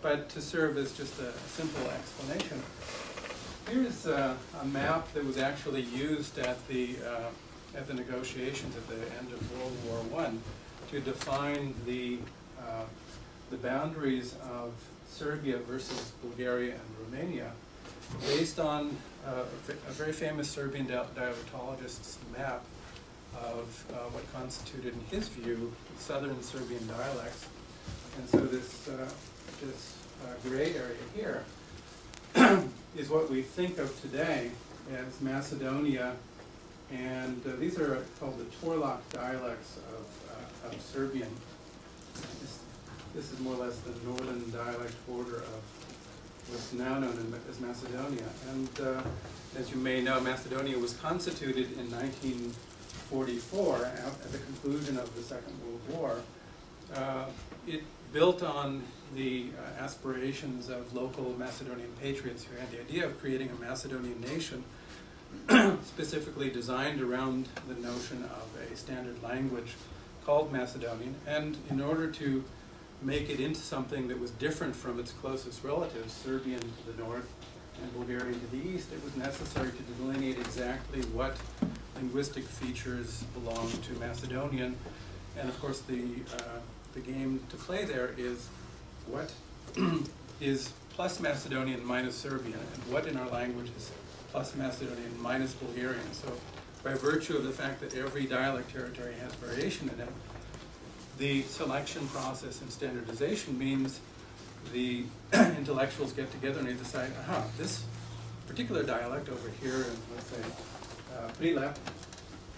But to serve as just a simple explanation, here's a map that was actually used at the negotiations at the end of World War I to define the boundaries of Serbia versus Bulgaria and Romania, based on a very famous Serbian dialectologist's map of what constituted, in his view, southern Serbian dialects. And so this gray area here is what we think of today as Macedonia, and these are called the Torlak dialects of Serbian. This is more or less the northern dialect border of what's now known as Macedonia. And as you may know, Macedonia was constituted in 1944 at the conclusion of the Second World War. It built on the aspirations of local Macedonian patriots who had the idea of creating a Macedonian nation specifically designed around the notion of a standard language called Macedonian. And in order to make it into something that was different from its closest relatives, Serbian to the north and Bulgarian to the east, it was necessary to delineate exactly what linguistic features belonged to Macedonian. And of course the game to play there is what is plus Macedonian minus Serbian, and what in our language is plus Macedonian minus Bulgarian. So by virtue of the fact that every dialect territory has variation in it, the selection process and standardization means the intellectuals get together and they decide, aha, this particular dialect over here in, let's say, Prilep,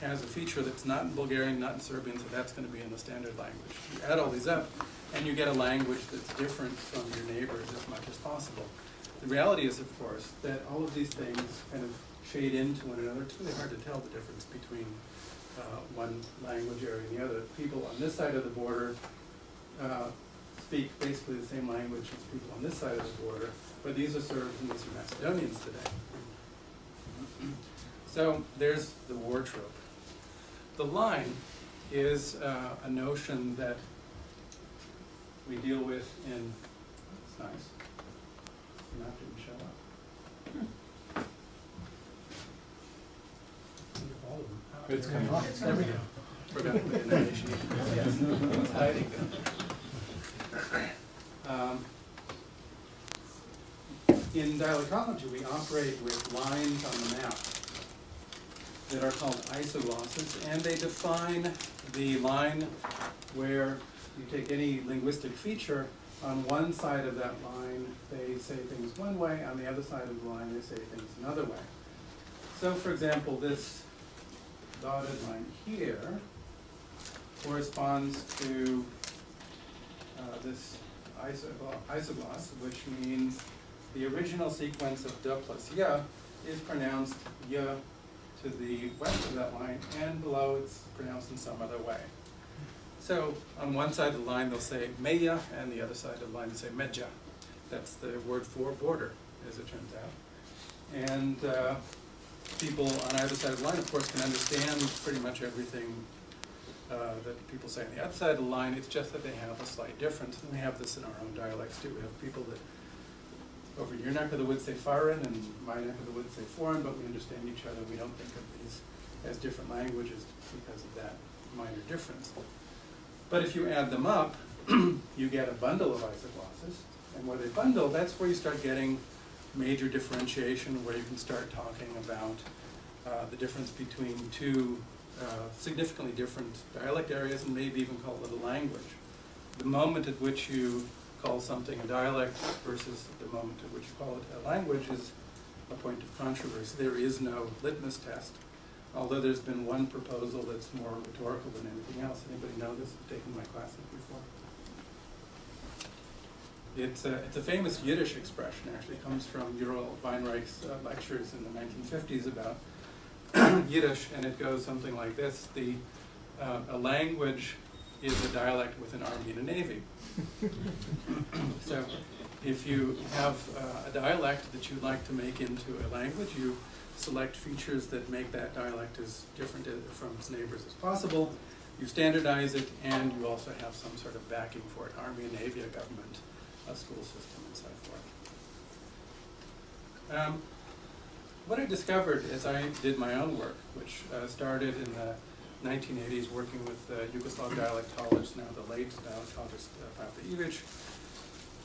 has a feature that's not in Bulgarian, not in Serbian, so that's going to be in the standard language. You add all these up, and you get a language that's different from your neighbors as much as possible. The reality is, of course, that all of these things kind of shade into one another. It's really hard to tell the difference between one language area and the other. People on this side of the border speak basically the same language as people on this side of the border, but these are Serbs and these are Macedonians today. So there's the War-Trope. The line is a notion that we deal with in, it's nice, the map didn't show up. It's coming on. There we go. Forgot to put in the nation. Yes, it's hiding there. In dialectology, we operate with lines on the map that are called isoglosses, and they define the line where you take any linguistic feature. On one side of that line, they say things one way. On the other side of the line, they say things another way. So, for example, this dotted line here corresponds to this isogloss, which means the original sequence of da plus ya is pronounced ya to the west of that line, and below it's pronounced in some other way. So on one side of the line they'll say meja, and the other side of the line they say meja. That's the word for border, as it turns out. And people on either side of the line, of course, can understand pretty much everything that people say on the other side of the line. It's just that they have a slight difference. And we have this in our own dialects too. We have people that over your neck of the woods say foreign, and my neck of the woods say foreign, but we understand each other. We don't think of these as different languages because of that minor difference. But if you add them up, you get a bundle of isoglosses. And where they bundle, that's where you start getting major differentiation, where you can start talking about the difference between two significantly different dialect areas, and maybe even call it a language. The moment at which you call something a dialect versus the moment at which you call it a language is a point of controversy. There is no litmus test, although there's been one proposal that's more rhetorical than anything else. Anybody know this? I've taken my classes before. It's a famous Yiddish expression. It actually comes from Ural Weinreich's lectures in the 1950s about Yiddish, and it goes something like this: a language is a dialect with an army and a navy. So if you have a dialect that you'd like to make into a language, you select features that make that dialect as different from its neighbors as possible. You standardize it, and you also have some sort of backing for it, army and navy, a government school system and so forth. What I discovered as I did my own work, which started in the 1980s working with Yugoslav dialectologist, now the late dialectologist Papa Ivic,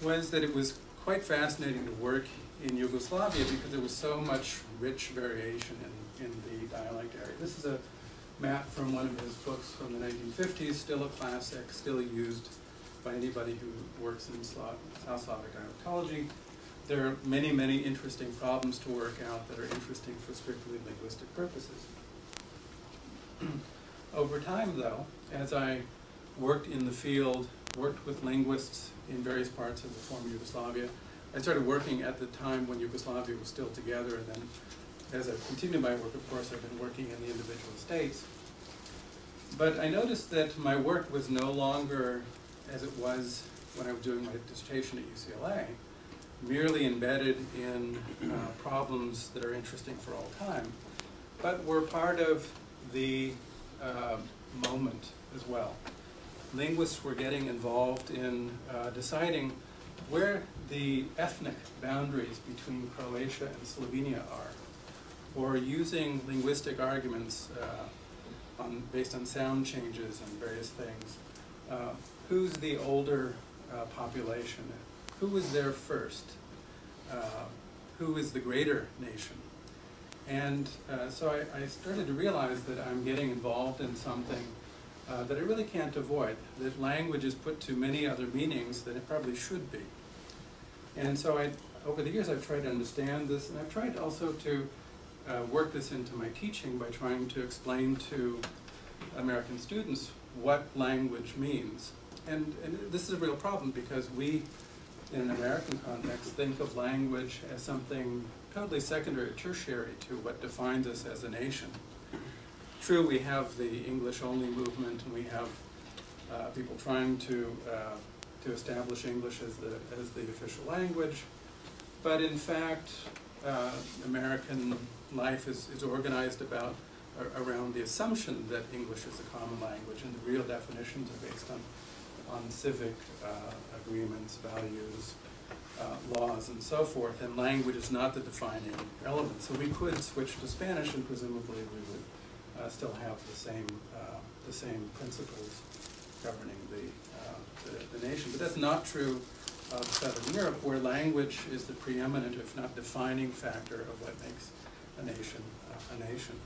was that it was quite fascinating to work in Yugoslavia because there was so much rich variation in the dialect area. This is a map from one of his books from the 1950s, still a classic, still used by anybody who works in South Slavic dialectology. There are many, many interesting problems to work out that are interesting for strictly linguistic purposes. Over time, though, as I worked in the field, worked with linguists in various parts of the former Yugoslavia, I started working at the time when Yugoslavia was still together, and then as I continued my work, of course, I've been working in the individual states. But I noticed that my work was no longer, as it was when I was doing my dissertation at UCLA, merely embedded in problems that are interesting for all time, but were part of the moment as well. Linguists were getting involved in deciding where the ethnic boundaries between Croatia and Slovenia are, or using linguistic arguments based on sound changes and various things. Who's the older population? Who was there first? Who is the greater nation? And so I started to realize that I'm getting involved in something that I really can't avoid, that language is put to many other meanings than it probably should be. And so over the years I've tried to understand this, and I've tried also to work this into my teaching by trying to explain to American students what language means. And this is a real problem because we, in an American context, think of language as something totally secondary, tertiary to what defines us as a nation. True, we have the English-only movement, and we have people trying to establish English as the official language, but in fact, American life is organized around the assumption that English is a common language, and the real definitions are based on civic agreements, values, laws, and so forth, and language is not the defining element. So we could switch to Spanish, and presumably we would still have the same principles governing the nation. But that's not true of Southern Europe, where language is the preeminent, if not defining, factor of what makes a nation a nation.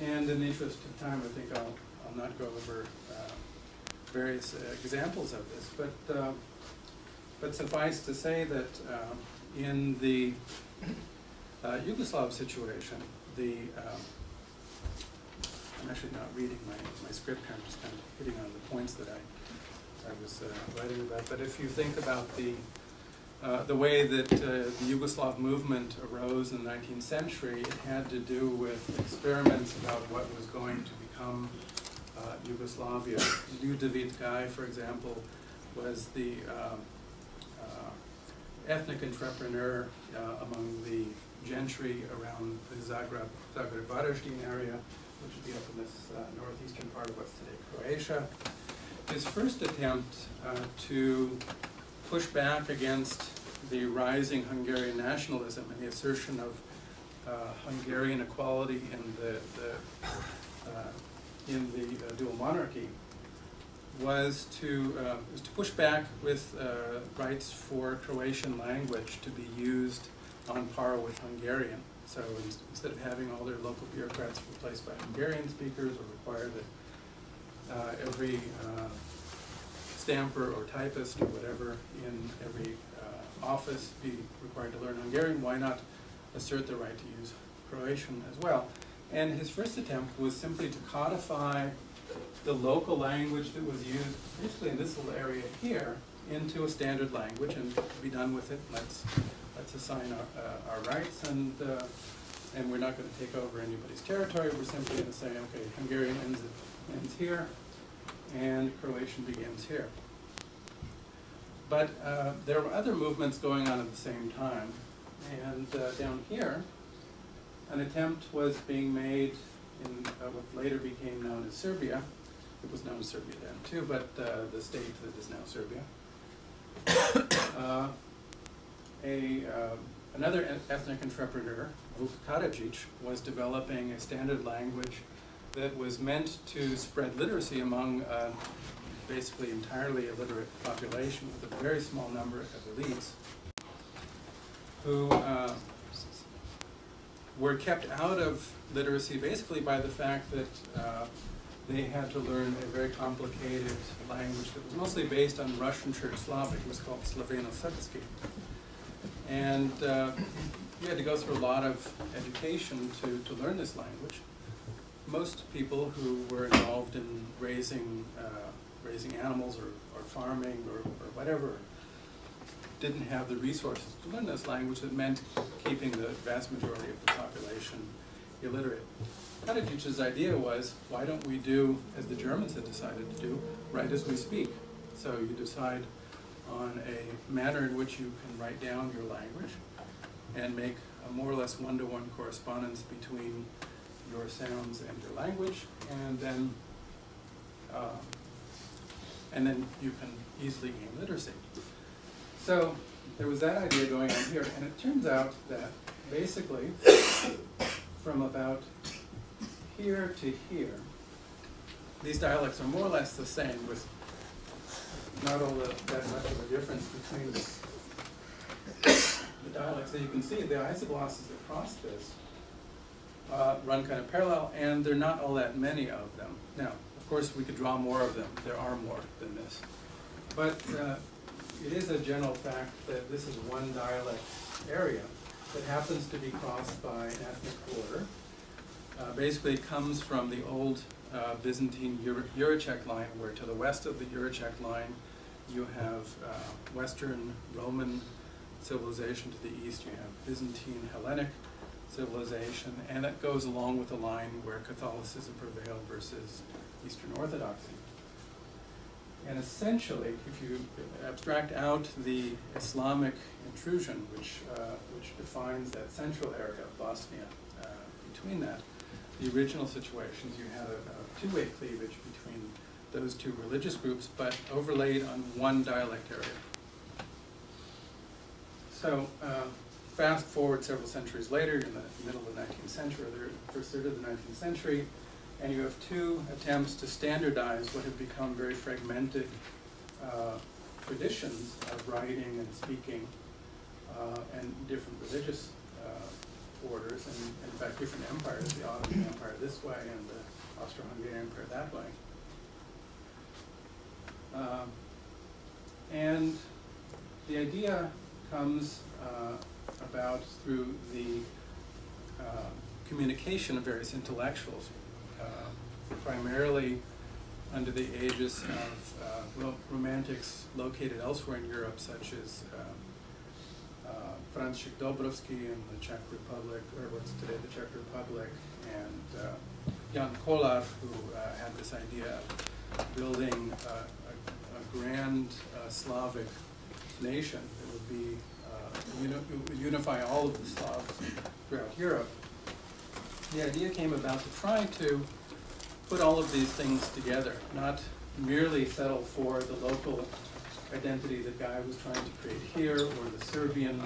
And in the interest of time, I think I'll not go over various examples of this, but suffice to say that in the Yugoslav situation, I'm actually not reading my script here, I'm just kind of hitting on the points that I was writing about. But if you think about the way that the Yugoslav movement arose in the 19th century, it had to do with experiments about what was going to become Yugoslavia. Ljudevit Gaj, for example, was the ethnic entrepreneur among the gentry around the Zagreb-Varaždin area, which would be up in this northeastern part of what's today Croatia. His first attempt to push back against the rising Hungarian nationalism and the assertion of Hungarian equality in the dual monarchy was to push back with rights for Croatian language to be used on par with Hungarian. So instead of having all their local bureaucrats replaced by Hungarian speakers, or require that every stamper or typist or whatever in every office be required to learn Hungarian, why not assert the right to use Croatian as well? And his first attempt was simply to codify the local language that was used, basically in this little area here, into a standard language, and to be done with it. Let's assign our rights, and we're not going to take over anybody's territory. We're simply going to say, okay, Hungarian ends here, and Croatian begins here. But there were other movements going on at the same time, and down here, an attempt was being made in what later became known as Serbia. It was known as Serbia then too, but the state that is now Serbia. Another ethnic entrepreneur, Vuk Karadžić, was developing a standard language that was meant to spread literacy among basically entirely illiterate population with a very small number of elites who were kept out of literacy basically by the fact that they had to learn a very complicated language that was mostly based on Russian Church Slavic. It was called Slaveno-Srpski. And you had to go through a lot of education to learn this language. Most people who were involved in raising animals or farming or whatever didn't have the resources to learn this language. That meant keeping the vast majority of the population illiterate. Karadžić's idea was, why don't we do, as the Germans had decided to do, write as we speak. So you decide on a manner in which you can write down your language and make a more or less one-to-one correspondence between your sounds and your language, and then you can easily gain literacy. So there was that idea going on here, and it turns out that basically from about here to here, these dialects are more or less the same, with not all that much of a difference between the dialects. As you can see, the isoglosses across this run kind of parallel, and there are not all that many of them. Now, of course, we could draw more of them. There are more than this. But it is a general fact that this is one dialect area that happens to be crossed by an ethnic border. Basically, it comes from the old Byzantine Eurachek line, where to the west of the Eurachek line, you have Western Roman civilization. To the east, you have Byzantine Hellenic civilization, and it goes along with the line where Catholicism prevailed versus Eastern Orthodoxy. And essentially, if you abstract out the Islamic intrusion, which defines that central area of Bosnia, between that, the original situations, you had a two-way cleavage between those two religious groups, but overlaid on one dialect area. So, fast forward several centuries later, in the middle of the 19th century, or the first third of the 19th century, and you have two attempts to standardize what have become very fragmented traditions of writing and speaking, and different religious orders, and in fact different empires, the Ottoman Empire this way and the Austro-Hungarian Empire that way. And the idea comes about through the communication of various intellectuals, primarily under the aegis of romantics located elsewhere in Europe, such as František Dobrovský in the Czech Republic, or what's today the Czech Republic, and Jan Kolar, who had this idea of building a grand Slavic nation that would be unify all of the Slavs throughout Europe. The idea came about to try to put all of these things together, not merely settle for the local identity that Guy was trying to create here, or the Serbian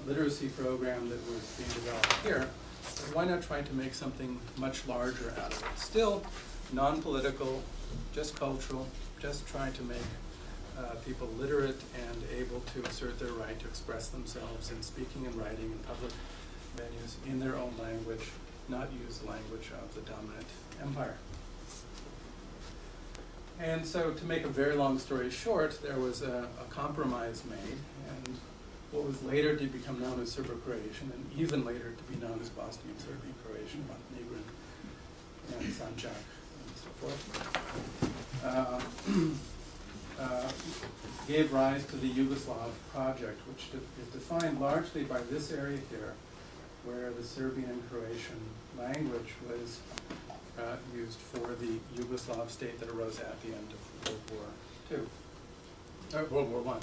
literacy program that was being developed here. But why not try to make something much larger out of it? Still non-political, just cultural, just trying to make people literate and able to assert their right to express themselves in speaking and writing in public venues in their own language, not use the language of the dominant empire. And so, to make a very long story short, there was a compromise made, and what was later to become known as Serbo-Croatian, and even later to be known as Bosnian Serbian Croatian, Montenegrin, and Sanjak, and so forth, gave rise to the Yugoslav project, which is defined largely by this area here, where the Serbian and Croatian language was used for the Yugoslav state that arose at the end of World War II, World War I.